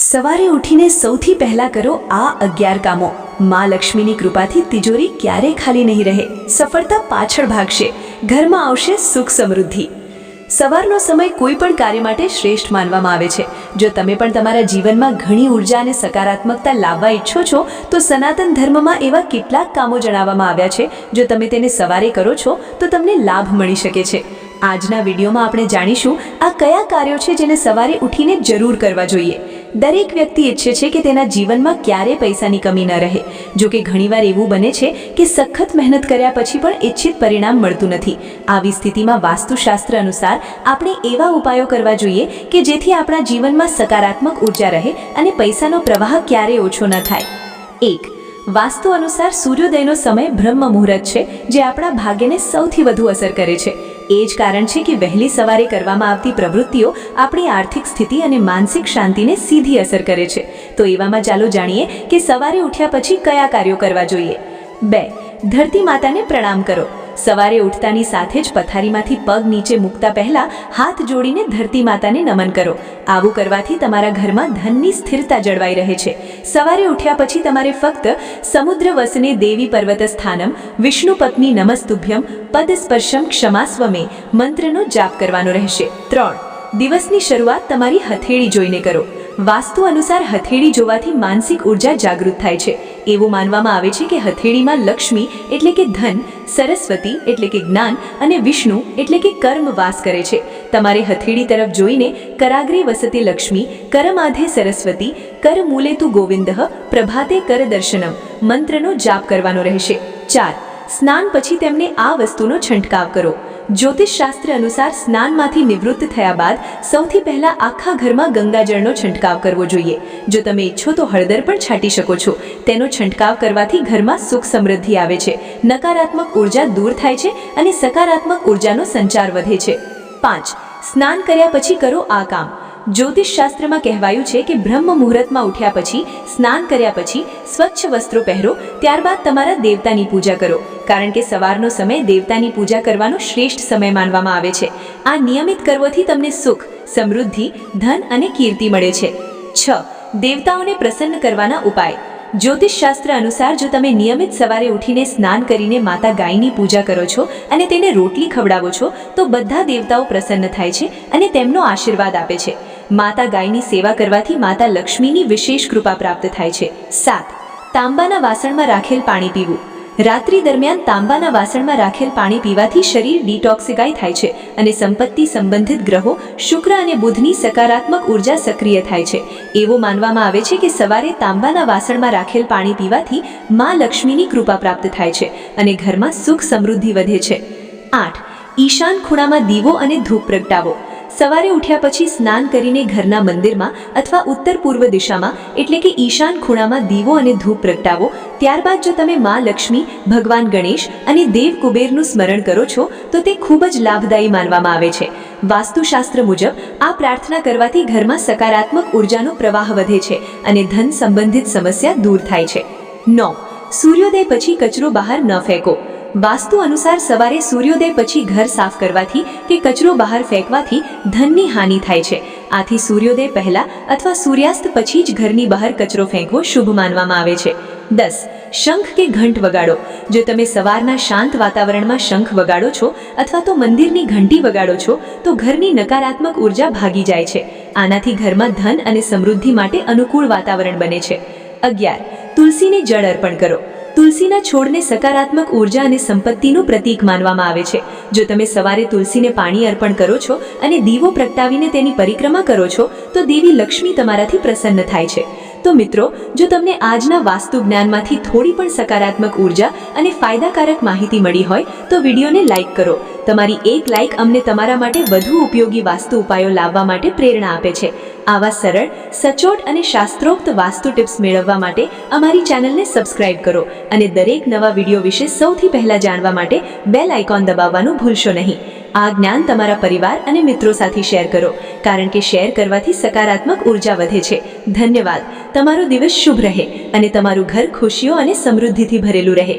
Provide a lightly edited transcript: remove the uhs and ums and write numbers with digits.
સવારે ઉઠીને સૌથી પહેલા કરો આ 11 કામો। માં લક્ષ્મીની કૃપાથી તિજોરી ક્યારેય ખાલી નહીં રહે, સફળતા પાછળ ભાગશે, ઘરમાં આવશે સુખ સમૃદ્ધિ। સવારનો સમય કોઈ પણ કાર્ય માટે શ્રેષ્ઠ માનવામાં આવે છે। જો તમે પણ તમારા જીવનમાં ઘણી ઉર્જા અને સકારાત્મકતા લાવવા ઈચ્છો છો તો સનાતન ધર્મમાં એવા કેટલાક કામો જણાવવામાં આવ્યા છે। જો તમે તેને સવારે કરો છો તો તમને લાભ મળી શકે છે। આજના વિડીયોમાં આપણે જાણીશું આ કયા કાર્યો છે જેને સવારે ઉઠીને જરૂર કરવા જોઈએ। દરેક વ્યક્તિ ઈચ્છે છે કે તેના જીવનમાં ક્યારે પૈસાની કમી ન રહે। જો કે ઘણીવાર એવું બને છે કે સખત મહેનત કર્યા પછી પણ ઈચ્છિત પરિણામ મળતું નથી। આવી સ્થિતિમાં વાસ્તુશાસ્ત્ર અનુસાર આપણે એવા ઉપાયો કરવા જોઈએ કે જેથી આપણા જીવનમાં સકારાત્મક ઉર્જા રહે અને પૈસાનો પ્રવાહ ક્યારેય ઓછો ન થાય। 1. વાસ્તુ અનુસાર સૂર્યોદયનો સમય બ્રહ્મ મુહૂર્ત છે, જે આપણા ભાગ્યને સૌથી વધુ અસર કરે છે। એ જ કારણ છે કે વહેલી સવારે કરવામાં આવતી પ્રવૃત્તિઓ આપણી આર્થિક સ્થિતિ અને માનસિક શાંતિને સીધી અસર કરે છે। તો એવામાં ચાલો જાણીએ કે સવારે ઉઠ્યા પછી કયા કાર્યો કરવા જોઈએ। 2. ધરતી માતાને પ્રણામ કરો। સવારે ઉઠતાની સાથે જ પથારીમાંથી પગ નીચે મૂકતા પહેલા હાથ જોડીને ધરતી માતાને નમન કરો। આવું કરવાથી તમારા ઘરમાં ધનની સ્થિરતા જળવાઈ રહે છે। સવારે ઉઠ્યા પછી તમારે ફક્ત સમુદ્ર વસને દેવી પર્વત સ્થાનમ વિષ્ણુ પત્ની નમસ્તુભ્યમ પદ સ્પર્શમ ક્ષમાસ્વમે મંત્રનો જાપ કરવાનો રહેશે। 3. દિવસની શરૂઆત તમારી હથેળી જોઈને કરો। વાસ્તુ અનુસાર હથેળી જોવાથી માનસિક ઉર્જા જાગૃત થાય છે। એવું માનવામાં આવે છે કે હથેળીમાં લક્ષ્મી એટલે કે ધન, સરસ્વતી એટલે કે જ્ઞાન અને વિષ્ણુ એટલે કે કર્મ વાસ કરે છે। તમારે હથેળી તરફ જોઈને કરાગ્રે વસતે લક્ષ્મી, કરમાધે સરસ્વતી, કરમૂલે તુ ગોવિંદઃ, પ્રભાતે કર દર્શનમ મંત્રનો જાપ કરવાનો રહેશે। 4. સ્નાન પછી તેમને આ વસ્તુનો છંટકાવ કરો। જ્યોતિષશાસ્ત્ર અનુસાર સ્નાનમાંથી નિવૃત્ત થયા બાદ સૌથી પહેલા આખા ઘરમાં ગંગાજળનો છંટકાવ કરવો જોઈએ। જો તમે ઈચ્છો તો હળદર પણ છાંટી શકો છો। તેનો છંટકાવ કરવાથી ઘરમાં સુખ સમૃદ્ધિ આવે છે, નકારાત્મક ઉર્જા દૂર થાય છે અને સકારાત્મક ઉર્જાનો સંચાર વધે છે। 5. સ્નાન કર્યા પછી કરો આ કામ। જ્યોતિષશાસ્ત્રમાં કહેવાયું છે કે બ્રહ્મ મુહૂર્તમાં ઉઠ્યા પછી સ્નાન કર્યા પછી સ્વચ્છ વસ્ત્રો પહેરો, ત્યારબાદ તમારા દેવતાની પૂજા કરો, કારણ કે સવારનો સમય દેવતાની પૂજા કરવાનો શ્રેષ્ઠ સમય માનવામાં આવે છે। આ નિયમિત કરવાથી તમને સુખ, સમૃદ્ધિ, ધન અને કીર્તિ મળે છે। 6. દેવતાઓને પ્રસન્ન કરવાના ઉપાય। જ્યોતિષશાસ્ત્ર અનુસાર જો તમે નિયમિત સવારે ઉઠીને સ્નાન કરીને માતા ગાયની પૂજા કરો છો અને તેને રોટલી ખવડાવો છો તો બધા દેવતાઓ પ્રસન્ન થાય છે અને તેમનો આશીર્વાદ આપે છે। માતા ગાયની સેવા કરવાથી માતા લક્ષ્મીની વિશેષ કૃપા પ્રાપ્ત થાય છે। 7. તાંબાના વાસણમાં રાખેલ પાણી પીવું। રાત્રિ દરમિયાન તાંબાના વાસણમાં રાખેલ પાણી પીવાથી શરીર ડિટોક્સિફાય થાય છે અને સંપત્તિ સંબંધિત ગ્રહો શુક્ર અને બુધની સકારાત્મક ઉર્જા સક્રિય થાય છે। એવું માનવામાં આવે છે કે સવારે તાંબાના વાસણમાં રાખેલ પાણી પીવાથી માં લક્ષ્મીની કૃપા પ્રાપ્ત થાય છે અને ઘરમાં સુખ સમૃદ્ધિ વધે છે। 8. ઈશાન ખૂણામાં દીવો અને ધૂપ પ્રગટાવો। સવારે ઉઠ્યા પછી સ્નાન કરીને ઘરના મંદિરમાં અથવા ઉત્તર પૂર્વ દિશામાં એટલે કે ઈશાન ખૂણામાં દીવો અને ધૂપ પ્રગટાવો। ત્યારબાદ જો તમે માં લક્ષ્મી, ભગવાન ગણેશ અને દેવ કુબેરનું સ્મરણ કરો છો તો તે ખૂબ જ લાભદાયી માનવામાં આવે છે। વાસ્તુશાસ્ત્ર મુજબ આ પ્રાર્થના કરવાથી ઘરમાં સકારાત્મક ઉર્જાનો પ્રવાહ વધે છે અને ધન સંબંધિત સમસ્યા દૂર થાય છે। 9. સૂર્યોદય પછી કચરો બહાર ન ફેંકો। વાસ્તુ અનુસાર સવારે સૂર્યોદય પછી ઘર સાફ કરવાથી કે કચરો બહાર ફેંકવાથી ધનની હાનિ થાય છે। આથી સૂર્યોદય પહેલા અથવા સૂર્યાસ્ત પછી જ ઘરની બહાર કચરો ફેંકવો શુભ માનવામાં આવે છે। 10. શંખ કે ઘંટ વગાડો। જો તમે સવારના શાંત વાતાવરણમાં શંખ વગાડો છો અથવા તો મંદિરની ઘંટી વગાડો છો તો ઘરની નકારાત્મક ઉર્જા ભાગી જાય છે। આનાથી ઘરમાં ધન અને સમૃદ્ધિ માટે અનુકૂળ વાતાવરણ બને છે। 11. તુલસીને જળ અર્પણ કરો। તુલસીના છોડને સકારાત્મક ઉર્જા અને સંપત્તિનું પ્રતીક માનવામાં આવે છે। જો તમે સવારે તુલસીને પાણી અર્પણ કરો છો અને દીવો પ્રગટાવીને તેની પરિક્રમા કરો છો તો દેવી લક્ષ્મી તમારાથી પ્રસન્ન થાય છે। તો મિત્રો, જો તમને આજના વાસ્તુ જ્ઞાનમાંથી થોડી પણ સકારાત્મક ઉર્જા અને ફાયદાકારક માહિતી મળી હોય તો વિડીયોને લાઇક કરો। તમારી એક લાઇક અમને તમારા માટે વધુ ઉપયોગી વાસ્તુ ઉપાયો લાવવા માટે પ્રેરણા આપે છે। આવા સરળ, સચોટ અને શાસ્ત્રોક્ત વાસ્તુ ટિપ્સ મેળવવા માટે અમારી ચેનલને સબસ્ક્રાઇબ કરો અને દરેક નવા વિડીયો વિશે સૌથી પહેલા જાણવા માટે બેલ આઇકોન દબાવવાનું ભૂલશો નહીં। આ જ્ઞાન તમારા પરિવાર અને મિત્રો સાથે શેર કરો, કારણ કે શેર કરવાથી સકારાત્મક ઉર્જા વધે છે। ધન્યવાદ। તમારો દિવસ શુભ રહે અને તમારું ઘર ખુશીઓ અને સમૃદ્ધિથી ભરેલું રહે।